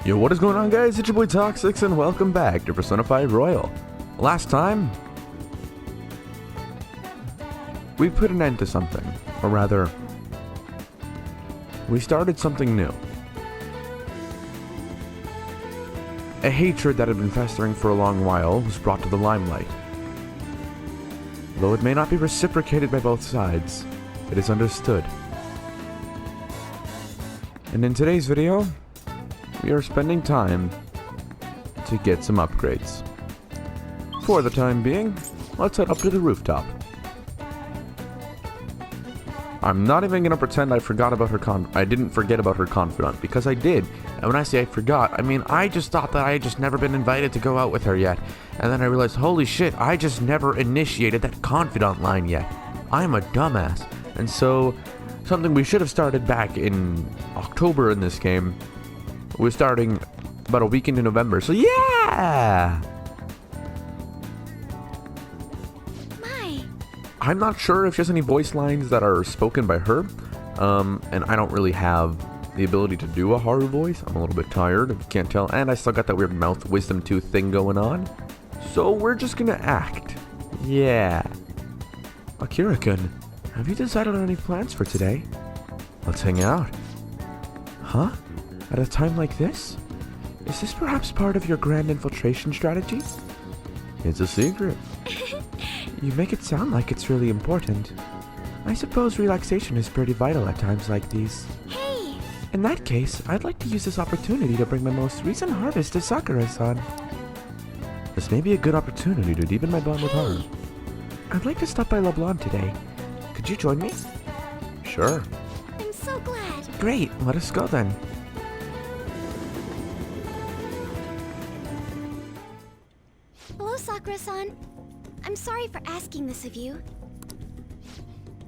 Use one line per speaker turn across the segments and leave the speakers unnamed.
Yo, what is going on, guys? It's your boy Toxix, and welcome back to Persona 5 Royal. Last time, we put an end to something, or rather, we started something new. A hatred that had been festering for a long while was brought to the limelight. Though it may not be reciprocated by both sides, it is understood. And in today's video, we are spending time to get some upgrades. For the time being, let's head up to the rooftop. I'm not even gonna pretend I forgot about her I didn't forget about her confidant, because I did. And when I say I forgot, I mean I just thought that I had just never been invited to go out with her yet. And then I realized, holy shit, I just never initiated that confidant line yet. I'm a dumbass. And so, something we should have started back in October in this game, we're starting about a week into November, so yeah! I'm not sure if she has any voice lines that are spoken by her, and I don't really have the ability to do a Haru voice. I'm a little bit tired, if you can't tell, and I still got that weird mouth wisdom tooth thing going on. So we're just gonna act. Yeah. Akira-kun, have you decided on any plans for today? Let's hang out. Huh? At a time like this? Is this perhaps part of your grand infiltration strategy? It's a secret. You make it sound like it's really important. I suppose relaxation is pretty vital at times like these. Hey! In that case, I'd like to use this opportunity to bring my most recent harvest to Sakura-san. This may be a good opportunity to deepen my bond with Haru. I'd like to stop by LeBlanc today. Could you join me? Sure. I'm so glad. Great, let us go then.
Hello, Sakura-san. I'm sorry for asking this of you.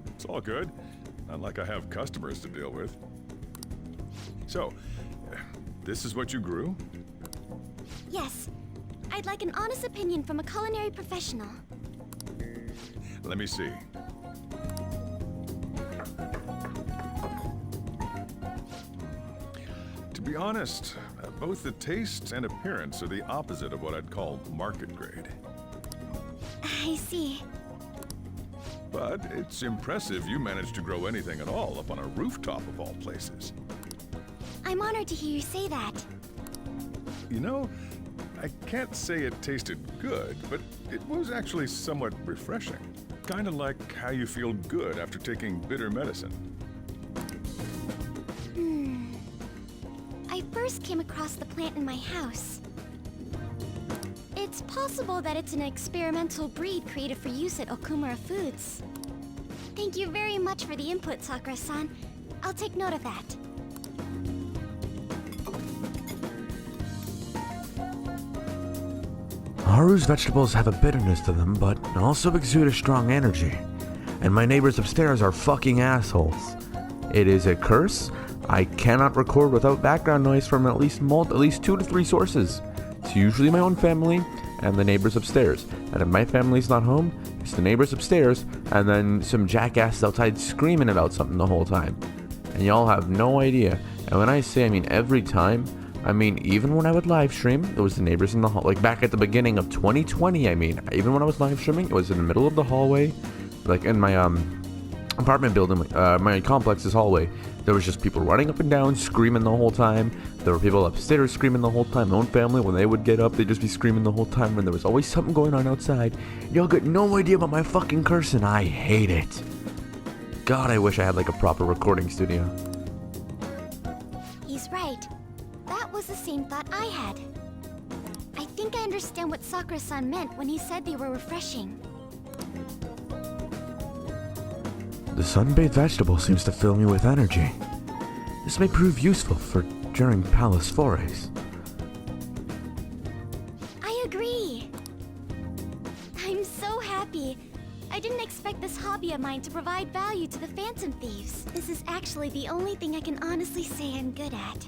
It's all good. Not like I have customers to deal with. So, this is what you grew?
Yes. I'd like an honest opinion from a culinary professional.
Let me see. To be honest, both the taste and appearance are the opposite of what I'd call market grade.
I see.
But it's impressive you managed to grow anything at all up on a rooftop of all places.
I'm honored to hear you say that.
You know, I can't say it tasted good, but it was actually somewhat refreshing. Kind of like how you feel good after taking bitter medicine.
I first came across the plant in my house. It's possible that it's an experimental breed created for use at Okumura Foods. Thank you very much for the input, Sakura-san. I'll take note of that.
Haru's vegetables have a bitterness to them, but also exude a strong energy. And my neighbors upstairs are fucking assholes. It is a curse. I cannot record without background noise from at least 2 to 3 sources. It's usually my own family and the neighbors upstairs. And if my family's not home, it's the neighbors upstairs and then some jackasses outside screaming about something the whole time. And y'all have no idea. And when I say, I mean every time, I mean even when I would live stream, it was the neighbors in the hall. Like back at the beginning of 2020, I mean, even when I was live streaming, it was in the middle of the hallway. Like in my apartment building, my complex's hallway. There was just people running up and down, screaming the whole time. There were people upstairs screaming the whole time. My own family, when they would get up, they'd just be screaming the whole time. And there was always something going on outside. Y'all get no idea about my fucking curse, and I hate it. God, I wish I had like a proper recording studio.
He's right. That was the same thought I had. I think I understand what Sakura-san meant when he said they were refreshing.
The sun-bathed vegetable seems to fill me with energy. This may prove useful for during palace forays.
I agree. I'm so happy. I didn't expect this hobby of mine to provide value to the Phantom Thieves. This is actually the only thing I can honestly say I'm good at.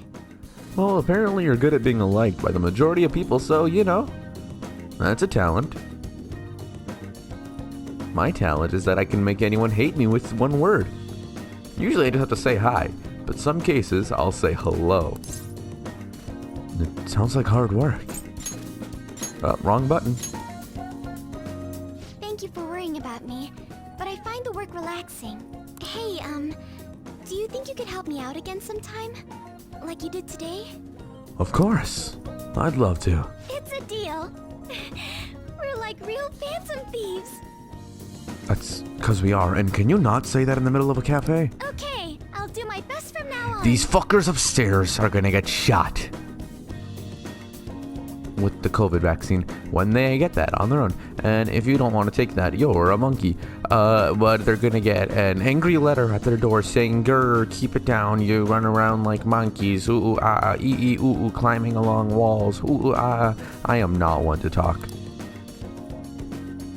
Well, apparently you're good at being liked by the majority of people, so, you know, that's a talent. My talent is that I can make anyone hate me with one word. Usually I just have to say hi, but some cases I'll say hello. It sounds like hard work. Wrong button.
Thank you for worrying about me, but I find the work relaxing. Hey, do you think you could help me out again sometime? Like you did today?
Of course. I'd love to.
It's a deal. We're like real phantom thieves.
That's because we are. And can you not say that in the middle of a cafe?
Okay, I'll do my best from now on.
These fuckers upstairs are gonna get shot with the COVID vaccine when they get that on their own. And if you don't want to take that, you're a monkey. But they're gonna get an angry letter at their door saying, "Grr, keep it down. You run around like monkeys. Ooh, ah, ee, ooh, ooh, climbing along walls. Ooh, ah." I am not one to talk.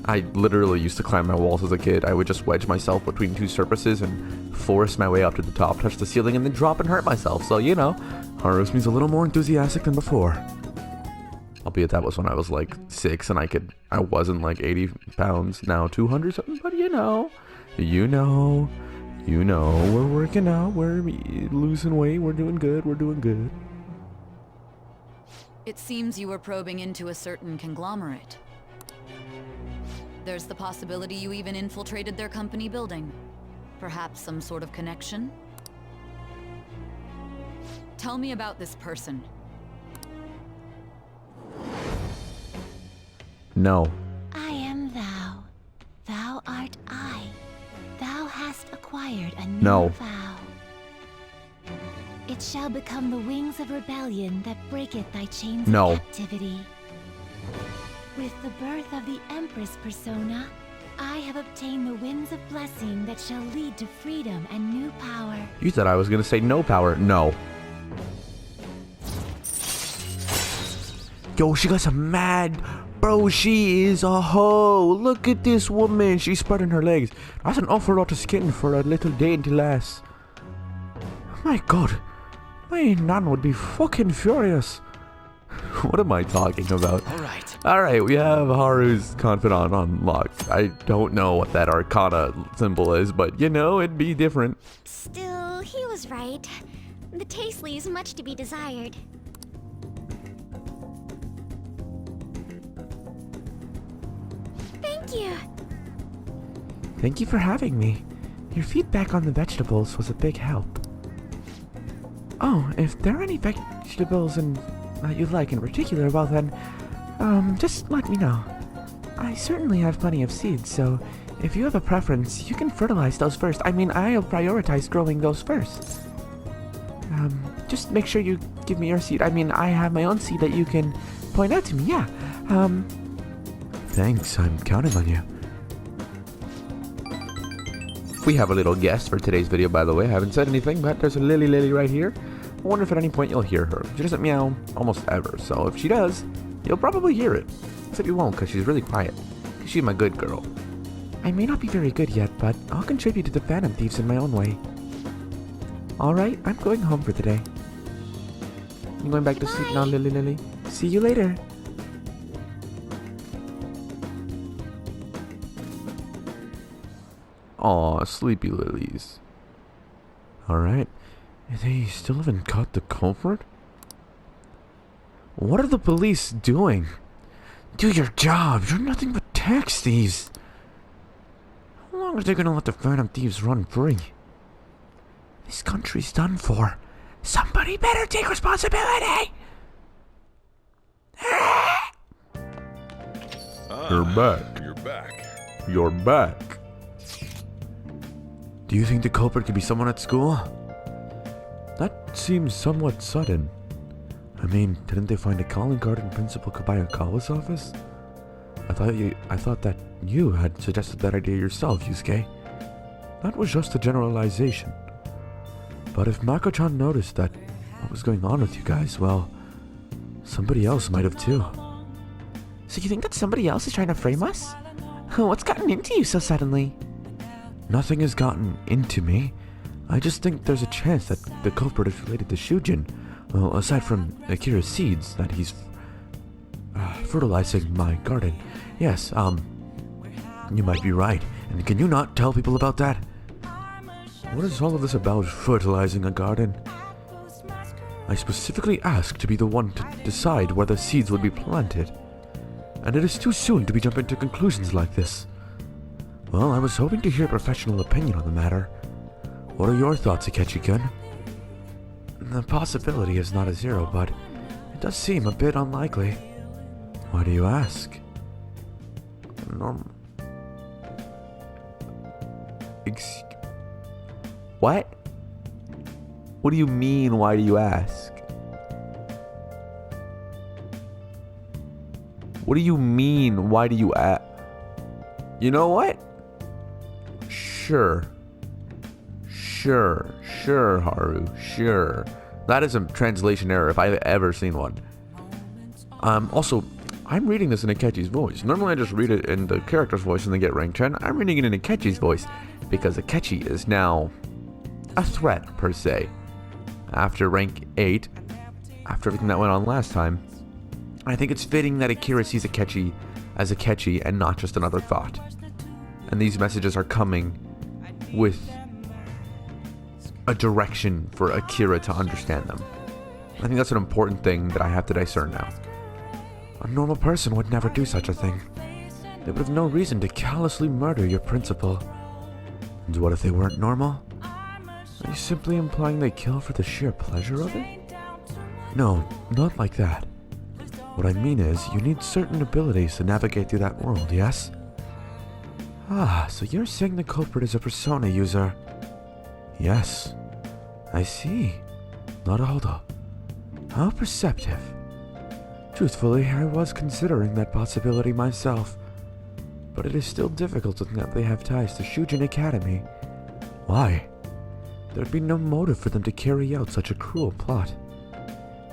I literally used to climb my walls as a kid. I would just wedge myself between two surfaces and force my way up to the top, touch the ceiling, and then drop and hurt myself. So, you know, Harus means a little more enthusiastic than before. Albeit that was when I was like 6 and I wasn't like 80 pounds, now 200 something, but you know, we're working out, we're losing weight, we're doing good.
It seems you were probing into a certain conglomerate. There's the possibility you even infiltrated their company building. Perhaps some sort of connection? Tell me about this person.
No.
I am thou. Thou art I. Thou hast acquired a new
No.
vow. It shall become the wings of rebellion that breaketh thy chains
No.
of captivity. With the birth of the Empress persona, I have obtained the winds of blessing that shall lead to freedom and new power.
You thought I was gonna say no power. No. Yo, she got some mad... Bro, she is a hoe. Look at this woman. She's spreading her legs. That's an awful lot of skin for a little dainty lass. My god. My nan would be fucking furious. What am I talking about? Alright, we have Haru's confidant unlocked. I don't know what that Arcana symbol is, but you know, it'd be different.
Still, he was right. The taste leaves much to be desired. Thank you.
Thank you for having me. Your feedback on the vegetables was a big help. Oh, if there are any vegetables that you like in particular, well then, just let me know. I certainly have plenty of seeds, so if you have a preference, you can fertilize those first. I mean, I'll prioritize growing those first. Just make sure you give me your seed. I mean, I have my own seed that you can point out to me, yeah. Thanks, I'm counting on you. We have a little guest for today's video, by the way. I haven't said anything, but there's a Lily right here. I wonder if at any point you'll hear her. She doesn't meow almost ever, so if she does, you'll probably hear it. Except you won't, because she's really quiet. She's my good girl. I may not be very good yet, but I'll contribute to the Phantom Thieves in my own way. Alright, I'm going home for the day. I'm going back to sleep now, Lily. See you later. Aw, sleepy lilies. Alright. They still haven't caught the culprit? What are the police doing? Do your job. You're nothing but tax thieves. How long are they gonna let the Phantom Thieves run free? This country's done for. Somebody better take responsibility! You're back.
You're back.
You're back. Do you think the culprit could be someone at school? That seems somewhat sudden. I mean, didn't they find a calling card in Principal Kobayakawa's office? I thought that you had suggested that idea yourself, Yusuke. That was just a generalization. But if Mako-chan noticed that what was going on with you guys, well, somebody else might have too. So you think that somebody else is trying to frame us? What's gotten into you so suddenly? Nothing has gotten into me. I just think there's a chance that the culprit is related to Shujin. Well, aside from Akira's seeds, that he's fertilizing my garden. Yes, you might be right. And can you not tell people about that? What is all of this about fertilizing a garden? I specifically asked to be the one to decide where the seeds would be planted. And it is too soon to be jumping to conclusions like this. Well, I was hoping to hear a professional opinion on the matter. What are your thoughts, Akechi-kun? The possibility is not a zero, but it does seem a bit unlikely. Why do you ask? What? What do you mean, why do you ask? What do you mean, why do you ask? You know what? Sure, Haru, sure. That is a translation error if I've ever seen one. Also, I'm reading this in Akechi's voice. Normally I just read it in the character's voice and then get rank 10. I'm reading it in Akechi's voice because Akechi is now a threat, per se. After rank 8, after everything that went on last time, I think it's fitting that Akira sees Akechi as Akechi and not just another thought. And these messages are coming with a direction for Akira to understand them. I think that's an important thing that I have to discern now. A normal person would never do such a thing. They would have no reason to callously murder your principal. And what if they weren't normal? Are you simply implying they kill for the sheer pleasure of it? No, not like that. What I mean is, you need certain abilities to navigate through that world, yes? Ah, so you're saying the culprit is a persona user? Yes. I see. Naruhodo. How perceptive. Truthfully, I was considering that possibility myself. But it is still difficult to think that they have ties to Shujin Academy. Why? There'd be no motive for them to carry out such a cruel plot.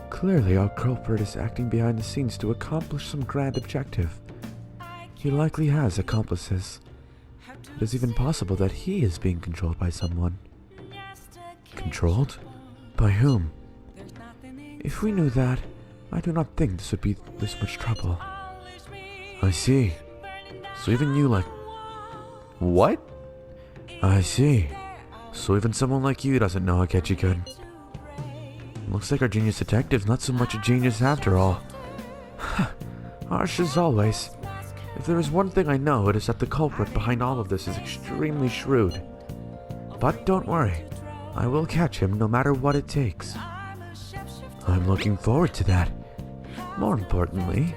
Clearly, our culprit is acting behind the scenes to accomplish some grand objective. He likely has accomplices. It is even possible that he is being controlled by someone. Controlled? By whom? If we knew that, I do not think this would be this much trouble. I see. So even you like... What? I see. So even someone like you doesn't know Akechi-kun. Looks like our genius detective's not so much a genius after all. Harsh as always. If there is one thing I know, it is that the culprit behind all of this is extremely shrewd. But don't worry. I will catch him no matter what it takes. I'm looking forward to that. More importantly,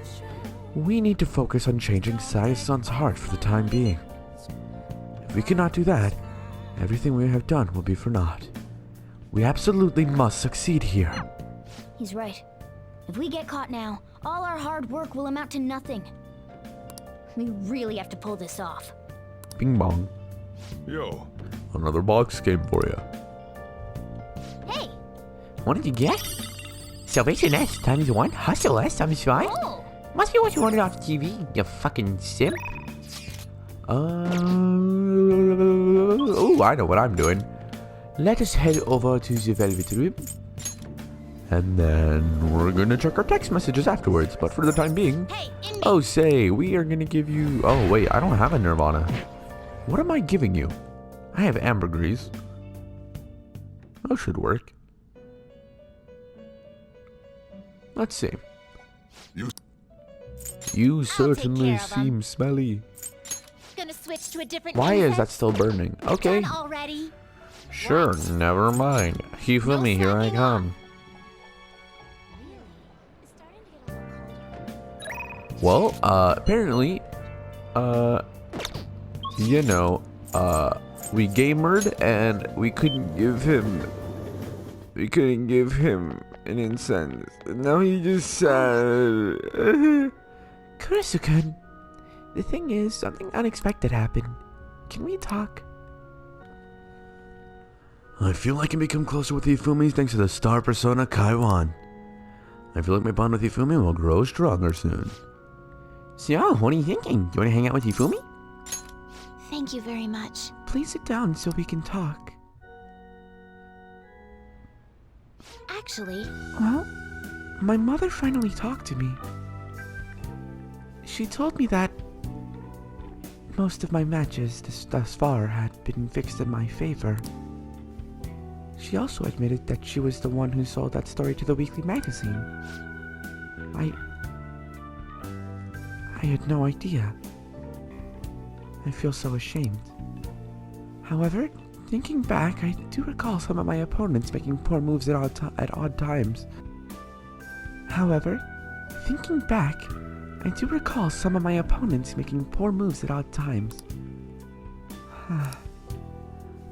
we need to focus on changing Saya-san's heart for the time being. If we cannot do that, everything we have done will be for naught. We absolutely must succeed here.
He's right. If we get caught now, all our hard work will amount to nothing. We really have to pull this off.
Bing bong.
Yo.
Another box game for you.
Hey!
What did you get? Salvation S times 1, Hustle S times 5?
Oh!
Must be what you wanted off TV, you fucking simp.
Oh, I know what I'm doing.
Let us head over to the Velvet Room.
And then we're gonna check our text messages afterwards, but for the time being...
Hey, Indy!
Oh, say, we are gonna give you... Oh, wait, I don't have a Nirvana. What am I giving you? I have ambergris. That should work. Let's see. You certainly
care of 'em.
seem smelly.
Gonna switch to a different
Why is that
incense?
still burning? Okay,
Done already?
sure, never mind. Hifumi, here I
slacking
come. Well, apparently, you know, we gamered and we couldn't give him an incense. Now he just said,
Kurisukan, the thing is, something unexpected happened. Can we talk?
I feel I can become closer with Hifumi thanks to the star persona Kaiwan. I feel like my bond with Hifumi will grow stronger soon.
So, what are you thinking? You want to hang out with Hifumi?
Thank you very much.
Please sit down so we can talk.
Actually,
Well, my mother finally talked to me. She told me that most of my matches thus far had been fixed in my favor. She
she also admitted that she was the one who sold that story to the weekly magazine. I had no idea. I feel so ashamed. However, thinking back, I do recall some of my opponents making poor moves at odd times.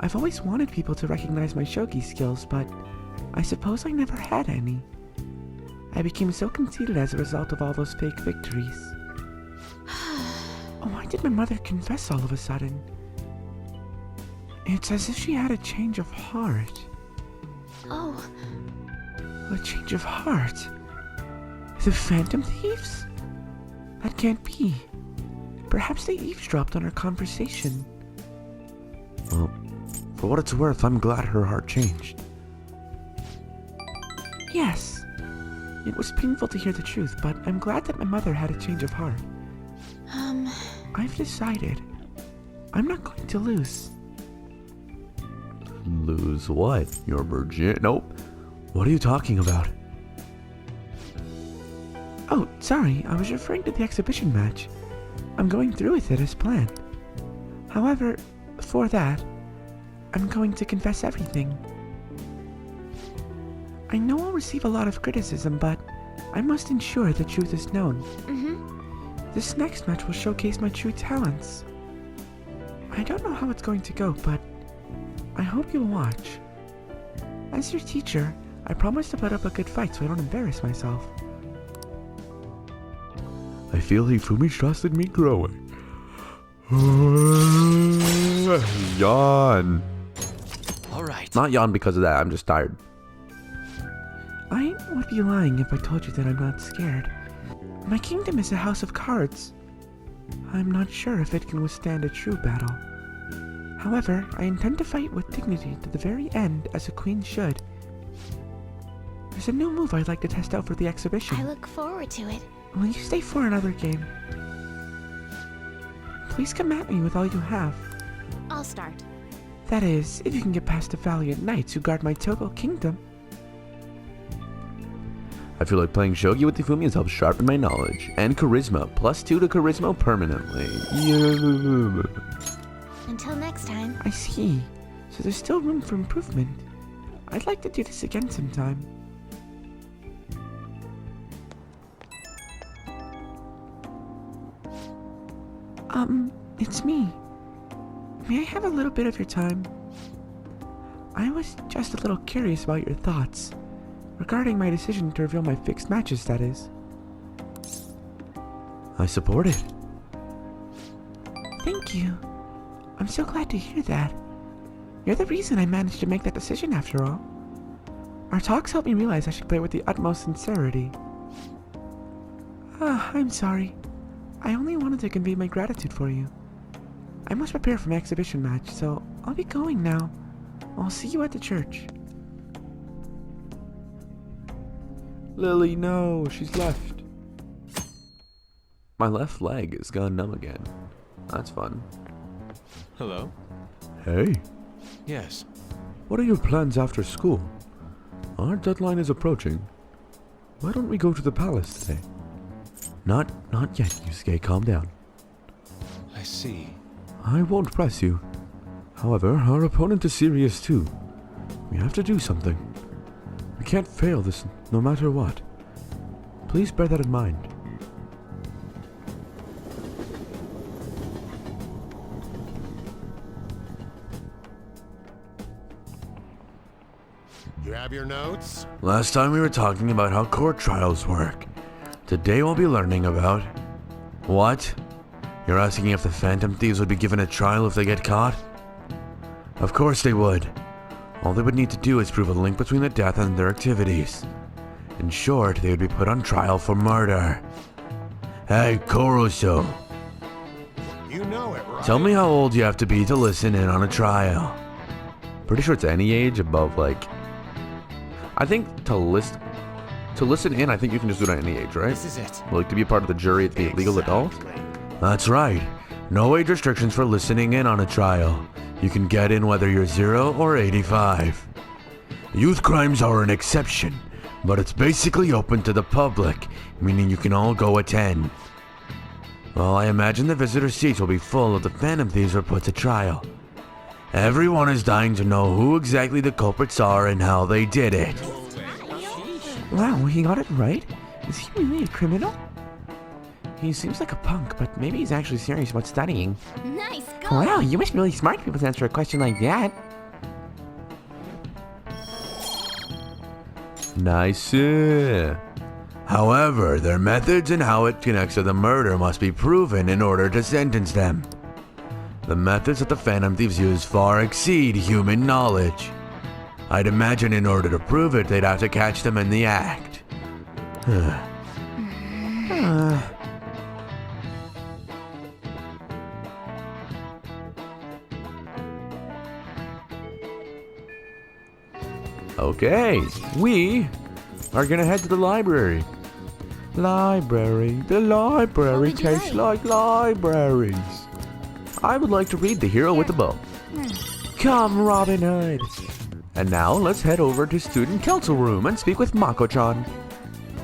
I've always wanted people to recognize my shogi skills, but I suppose I never had any. I became so conceited as a result of all those fake victories. Why did my mother confess all of a sudden? It's as if she had a change of heart.
Oh,
A change of heart? The Phantom Thieves? That can't be. Perhaps they eavesdropped on our conversation. Well, for what it's worth, I'm glad her heart changed. Yes. It was painful to hear the truth, but I'm glad that my mother had a change of heart. I've decided. I'm not going to lose. Lose what? Your virgin? Nope. What are you talking about? Oh, sorry. I was referring to the exhibition match. I'm going through with it as planned. However, for that, I'm going to confess everything. I know I'll receive a lot of criticism, but I must ensure the truth is known. This next match will showcase my true talents. I don't know how it's going to go, but I hope you'll watch. As your teacher, I promise to put up a good fight so I don't embarrass myself. I feel Hifumi's trust in me growing. Yawn.
Alright.
Not yawn because of that, I'm just tired. I would be lying if I told you that I'm not scared. My kingdom is a house of cards. I'm not sure if it can withstand a true battle. However, I intend to fight with dignity to the very end, as a queen should. There's a new move I'd like to test out for the exhibition.
I look forward to it.
Will you stay for another game? Please come at me with all you have.
I'll start.
That is, if you can get past the valiant knights who guard my Togo kingdom. I feel like playing shogi with Hifumi has helped sharpen my knowledge. And charisma. +2 to charisma permanently. Yeah.
Until next time.
I see. So there's still room for improvement. I'd like to do this again sometime. It's me. May I have a little bit of your time? I was just a little curious about your thoughts. Regarding my decision to reveal my fixed matches, that is. I support it. Thank you. I'm so glad to hear that. You're the reason I managed to make that decision after all. Our talks helped me realize I should play with the utmost sincerity. I'm sorry. I only wanted to convey my gratitude for you. I must prepare for my exhibition match, so I'll be going now. I'll see you at the church. Lily, no, she's left. My left leg is gone numb again. That's fun.
Hello?
Hey,
Yes.
what are your plans after school? Our deadline is approaching. Why don't we go to the palace today? Not yet, Yusuke, calm down.
I see.
I won't press you. However, our opponent is serious too. We have to do something. We can't fail this no matter what. Please bear that in mind.
You have your notes?
Last time we were talking about how court trials work. Today we'll be learning about... What? You're asking if the Phantom Thieves would be given a trial if they get caught? Of course they would. All they would need to do is prove a link between the death and their activities. In short, they would be put on trial for murder. Hey, Kurusu,
You know it, right?
tell me how old you have to be to listen in on a trial. Pretty sure it's any age above, like... I think to listen in, I think you can just do it at any age, right?
This is it.
Like, to be a part of the jury, to be a legal adult?
Exactly.
That's right. No age restrictions for listening in on a trial. You can get in whether you're 0 or 85. Youth crimes are an exception, but it's basically open to the public, meaning you can all go attend. Well, I imagine the visitor seats will be full if the Phantom Thieves are put to trial. Everyone is dying to know who exactly the culprits are and how they did it.
Wow, he got it right? Is he really a criminal? He seems like a punk, but maybe he's actually serious about studying.
Nice go!
Wow, you must be really smart people to answer a question like that.
Nice. However, their methods and how it connects to the murder must be proven in order to sentence them. The methods that the Phantom Thieves use far exceed human knowledge. I'd imagine in order to prove it, they'd have to catch them in the act. Okay, we are gonna head to the library. The library
would you
tastes
like?
like libraries. I would like to read The Hero with the Bow. Come, Robin Hood. And now let's head over to student council room and speak with Mako-chan.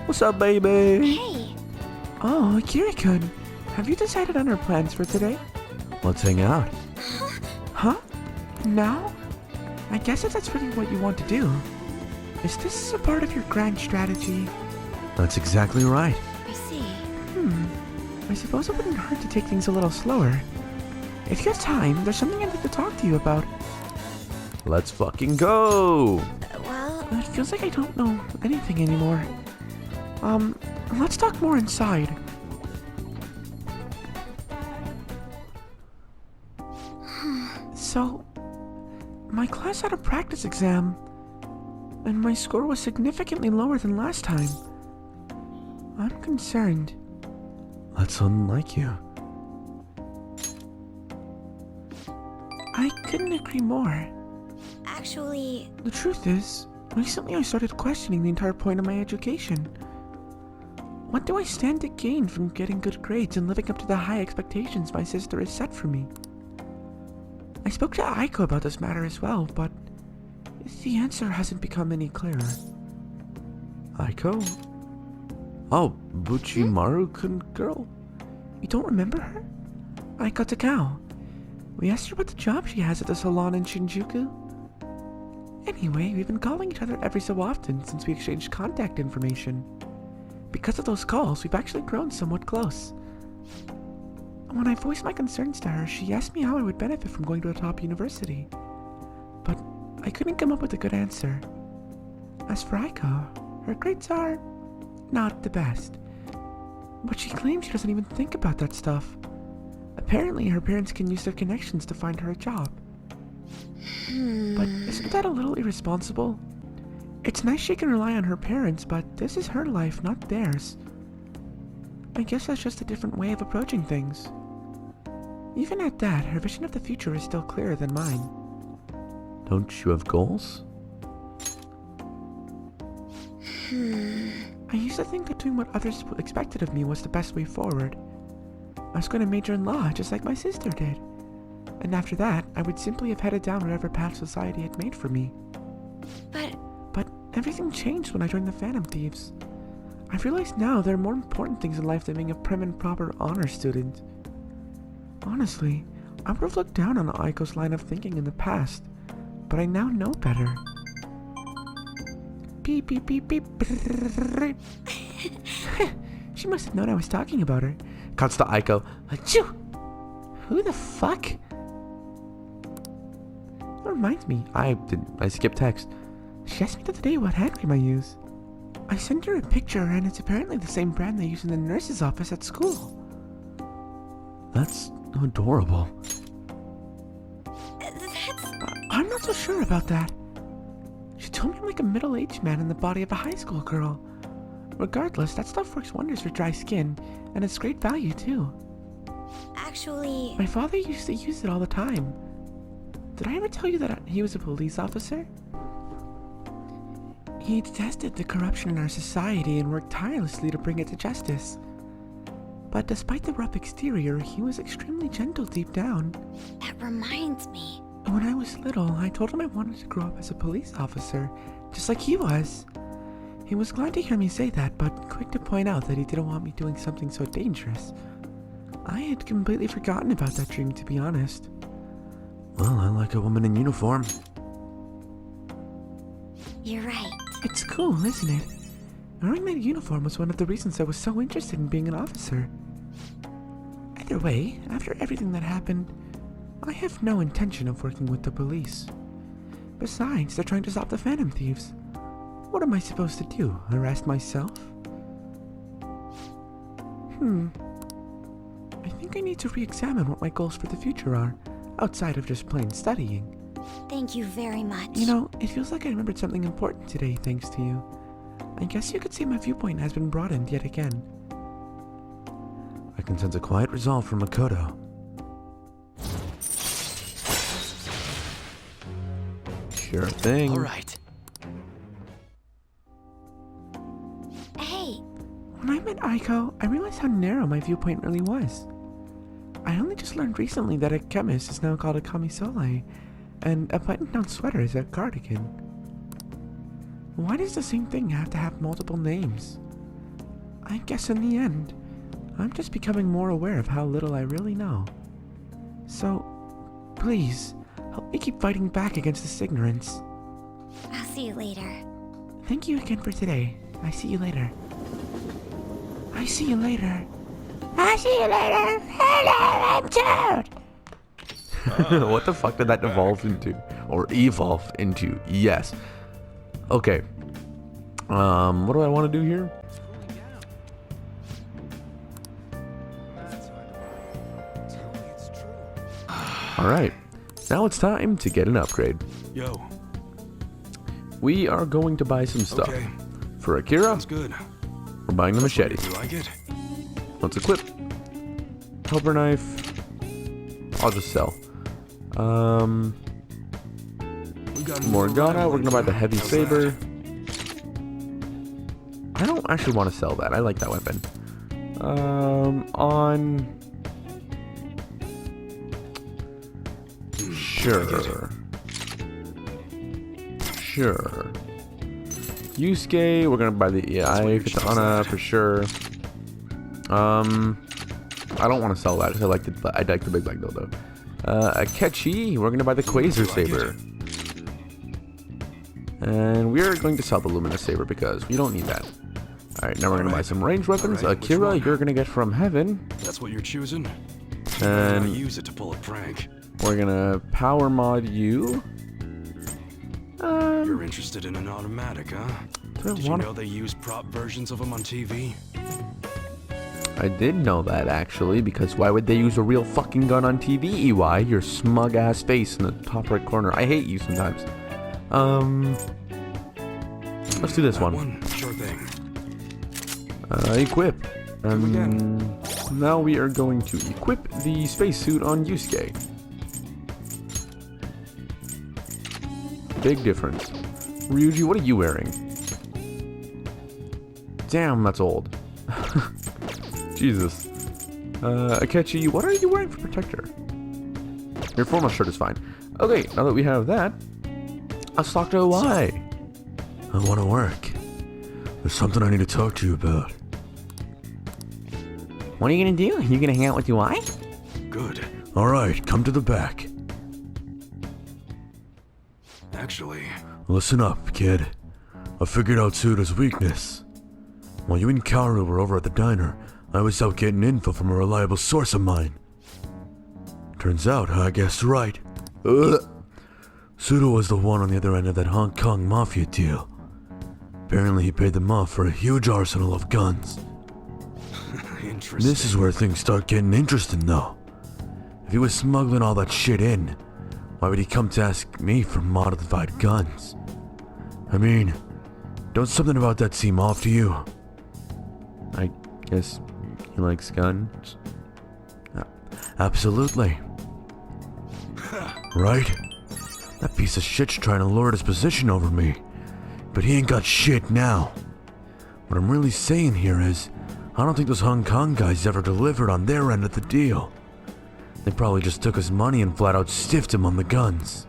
What's up, baby?
Hey,
Oh, Kiri-kun, have you decided on our plans for today?
Let's hang out.
Huh? Now? I guess if that's really what you want to do. Is this a part of your grand strategy?
That's exactly right.
I see.
I suppose it wouldn't hurt to take things a little slower. If you have time, there's something I'd like to talk to you about.
Let's fucking go.
Well,
It feels like I don't know anything anymore. Let's talk more inside. So, my class had a practice exam, and my score was significantly lower than last time. I'm concerned.
That's unlike you.
I couldn't agree more.
actually,
The truth is, recently I started questioning the entire point of my education. What do I stand to gain from getting good grades and living up to the high expectations my sister has set for me? I spoke to Aiko about this matter as well, but the answer hasn't become any clearer.
Aiko? Oh, Buchimaru-kun girl?
You don't remember her? Aiko Takao. We asked her about the job she has at the salon in Shinjuku. Anyway, we've been calling each other every so often since we exchanged contact information. Because of those calls, we've actually grown somewhat close. When I voiced my concerns to her, she asked me how I would benefit from going to a top university. But I couldn't come up with a good answer. As for Aiko, her grades are not the best. But she claims she doesn't even think about that stuff. Apparently, her parents can use their connections to find her a job. But isn't that a little irresponsible? It's nice she can rely on her parents, but this is her life, not theirs. I guess that's just a different way of approaching things. Even at that, her vision of the future is still clearer than mine.
Don't you have goals?
I used to think that doing what others expected of me was the best way forward. I was going to major in law, just like my sister did. And after that, I would simply have headed down whatever path society had made for me. But everything changed when I joined the Phantom Thieves. I've realized now there are more important things in life than being a prim and proper honor student. Honestly, I would have looked down on Aiko's line of thinking in the past, but I now know better. Beep beep beep beep. She must have known I was talking about her.
Cuts to Aiko.
Achoo! Who the fuck? That reminds me,
I skipped text.
she asked me the other day what hand cream I use. I sent her a picture and it's apparently the same brand they use in the nurse's office at school.
That's adorable.
I'm not so sure about that. She told me I'm like a middle-aged man in the body of a high school girl. Regardless, that stuff works wonders for dry skin, and it's great value too.
actually,
My father used to use it all the time. Did I ever tell you that he was a police officer? He detested the corruption in our society and worked tirelessly to bring it to justice. But despite the rough exterior, he was extremely gentle deep down.
that reminds me.
When I was little, I told him I wanted to grow up as a police officer, just like he was. He was glad to hear me say that, but quick to point out that he didn't want me doing something so dangerous. I had completely forgotten about that dream, to be honest.
Well, I like a woman in uniform.
You're right.
It's cool, isn't it? Wearing that uniform was one of the reasons I was so interested in being an officer. Either way, after everything that happened, I have no intention of working with the police. Besides, they're trying to stop the Phantom Thieves. What am I supposed to do? Arrest myself? I think I need to re-examine what my goals for the future are, outside of just plain studying.
Thank you very much.
You know, it feels like I remembered something important today thanks to you. I guess you could say my viewpoint has been broadened yet again.
I can sense a quiet resolve from Makoto. Sure thing.
All right.
Hey,
When I met Aiko, I realized how narrow my viewpoint really was. I only just learned recently that a chemist is now called a camisole, and a button-down sweater is a cardigan. Why does the same thing have to have multiple names? I guess in the end, I'm just becoming more aware of how little I really know. So, please, help me keep fighting back against this ignorance.
I'll see you later.
Thank you again for today. I see you later. I see you later. I see you later. Hello, I'm Toad.
What the fuck did that evolve into? Or evolve into? Yes. Okay. What do I want to do here? Alright. Now it's time to get an upgrade.
Yo,
We are going to buy some stuff.
okay.
For Akira,
Sounds good.
we're buying the machete.
You like it?
Let's equip. Helper knife. I'll just sell.
We got a
Morgana, we're gonna buy the heavy
How's
saber.
that?
I don't actually want to sell that. I like that weapon. On... Sure. Sure. Yusuke, we're gonna buy the katana for sure. I don't want to sell that because I like the big black dildo. Akechi, we're gonna buy the Quasar saber. And we're going to sell the Luminous saber because we don't need that. Alright, now we're gonna buy some ranged weapons.
Alright, which
Akira,
one?
you're gonna get from heaven.
That's what you're choosing? I
And
use it to pull a prank.
we're gonna power mod you.
You're interested in an automatic, huh?
do I
Did you
wanna-
know they use prop versions of them on TV?
I did know that actually, because why would they use a real fucking gun on TV, EY? Your smug ass face in the top right corner. I hate you sometimes. Let's do this
That
one.
Sure thing.
Equip.
we got?
Now we are going to equip the spacesuit on Yusuke. Big difference. Ryuji, what are you wearing? Damn, that's old. Jesus. Akechi, what are you wearing for protector? Your formal shirt is fine. Okay, now that we have that, let's talk to Y. I want to work. There's something I need to talk to you about. What are you gonna do? You gonna hang out with UI?
Good.
Alright, come to the back.
Actually,
Listen up, kid. I figured out Suda's weakness. While you and Kaoru were over at the diner, I was out getting info from a reliable source of mine. Turns out I guessed right. Suda was the one on the other end of that Hong Kong mafia deal. Apparently he paid them off for a huge arsenal of guns.
interesting.
This is where things start getting interesting though. If he was smuggling all that shit in, why would he come to ask me for modified guns? I mean, don't something about that seem off to you? I guess he likes guns. Absolutely. Right? That piece of shit's trying to lord his position over me. But he ain't got shit now. What I'm really saying here is, I don't think those Hong Kong guys ever delivered on their end of the deal. They probably just took his money and flat out stiffed him on the guns.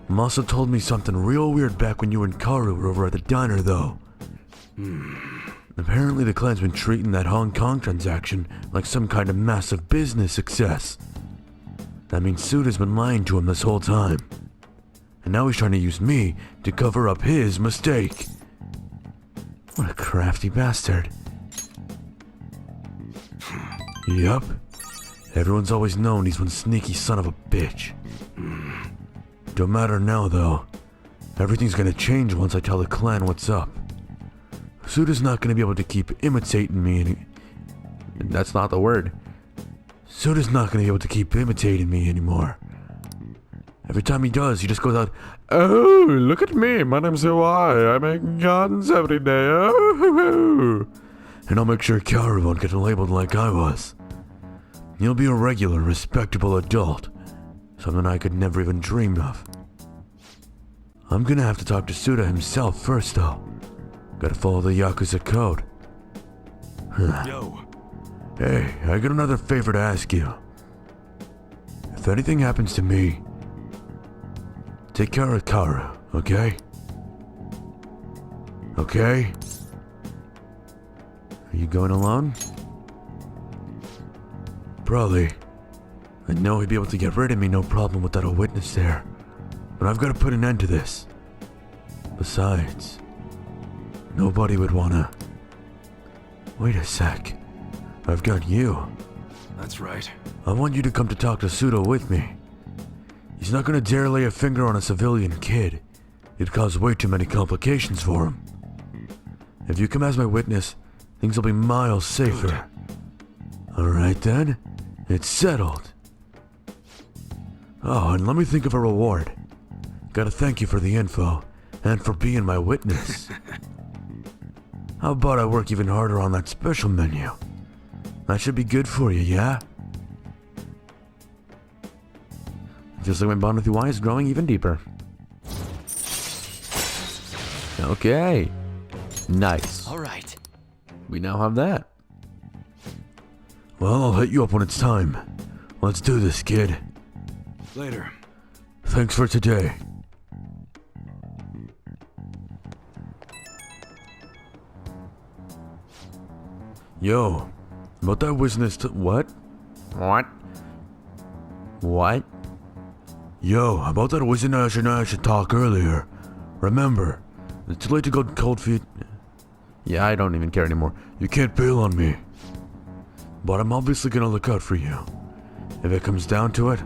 Masa told me something real weird back when you and Karu were over at the diner, though. Apparently the clan's been treating that Hong Kong transaction like some kind of massive business success. That means Suda's been lying to him this whole time. And now he's trying to use me to cover up his mistake. What a crafty bastard. Yup. Everyone's always known he's one sneaky son of a bitch. Don't matter now, though. Everything's gonna change once I tell the clan what's up. Suda's not gonna be able to keep imitating me that's not the word. Suda's not gonna be able to keep imitating me anymore. Every time he does, he just goes out, "Oh, look at me, my name's Hawaii, I make guns every day, oh." And I'll make sure Karu won't get labeled like I was. He'll be a regular, respectable adult. Something I could never even dream of. I'm gonna have to talk to Suda himself first, though. Gotta follow the Yakuza code.
Yo.
Hey, I got another favor to ask you. If anything happens to me, take care of Karu, okay? Okay? Are you going alone? Probably. I know he'd be able to get rid of me no problem without a witness there. But I've got to put an end to this. Besides, nobody would wanna... Wait a sec. I've got you.
That's right.
I want you to come to talk to Suda with me. He's not gonna dare lay a finger on a civilian kid. It'd cause way too many complications for him. If you come as my witness, things will be miles safer. Alright then, it's settled. Oh, and let me think of a reward. Gotta thank you for the info, and for being my witness. How about I work even harder on that special menu? That should be good for you, yeah? Just like my bond with UI is growing even deeper. Okay. Nice.
All right.
We now have that. Well, I'll hit you up when it's time. Let's do this, kid.
Later.
Thanks for today. Yo, about that witness what? What? What? Yo, about that witness and I should talk earlier. Remember, it's too late to go cold feet. Yeah, I don't even care anymore. You can't bail on me. But I'm obviously gonna look out for you. If it comes down to it,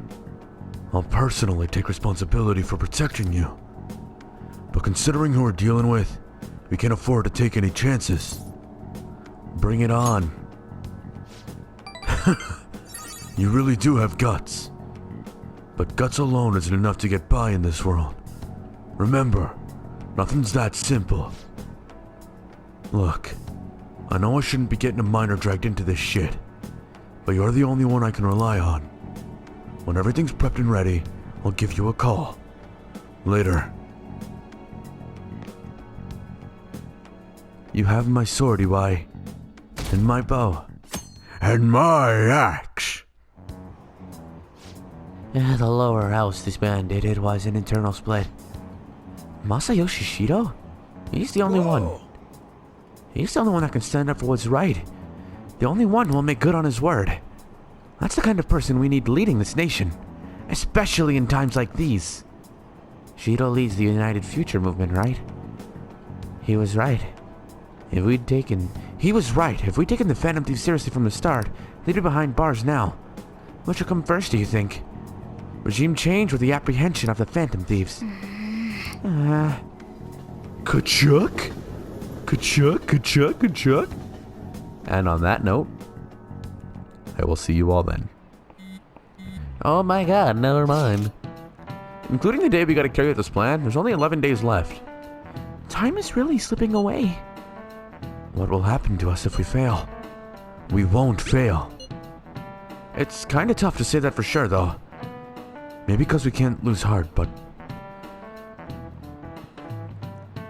I'll personally take responsibility for protecting you. But considering who we're dealing with, we can't afford to take any chances. Bring it on. You really do have guts. But guts alone isn't enough to get by in this world. Remember, nothing's that simple. Look, I know I shouldn't be getting a minor dragged into this shit, but you're the only one I can rely on. When everything's prepped and ready, I'll give you a call. Later. You have my sword, Iwai. And my bow. And my axe.
Yeah, the lower house disbanded. It was an internal split. Masayoshi Shido? He's the only one. He's the only one that can stand up for what's right. The only one who will make good on his word. That's the kind of person we need leading this nation. Especially in times like these. Shido leads the United Future movement, right? He was right. If we'd taken the Phantom Thieves seriously from the start, they'd be behind bars now. Which will come first, do you think? Regime change or the apprehension of the Phantom Thieves?
Kachuk? Kachuk, kachuk, kachuk. And on that note, I will see you all then.
Oh my god, never mind.
Including the day we gotta carry out this plan, there's only 11 days left.
Time is really slipping away.
What will happen to us if we fail? We won't fail. It's kinda tough to say that for sure, though. Maybe because we can't lose heart, but...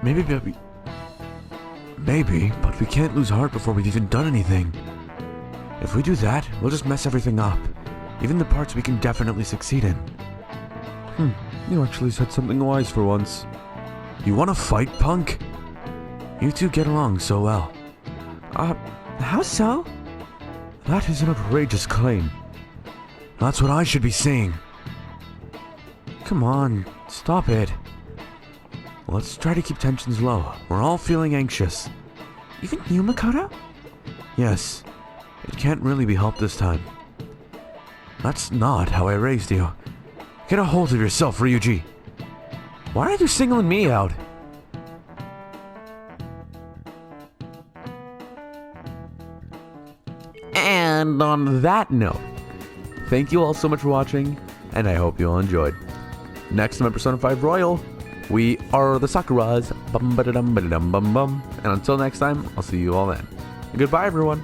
Maybe, but we can't lose heart before we've even done anything. If we do that, we'll just mess everything up. Even the parts we can definitely succeed in. You actually said something wise for once. You wanna fight, punk? You two get along so well.
How so?
That is an outrageous claim. That's what I should be saying. Come on, stop it. Let's try to keep tensions low. We're all feeling anxious.
Even you, Makoto?
Yes, it can't really be helped this time. That's not how I raised you. Get a hold of yourself, Ryuji. Why are you singling me out? And on that note, thank you all so much for watching, and I hope you all enjoyed. Next time on Persona 5 Royal, we are the Sakuras. Bum ba da dum ba da dum bum bum. And until next time, I'll see you all then. Goodbye, everyone.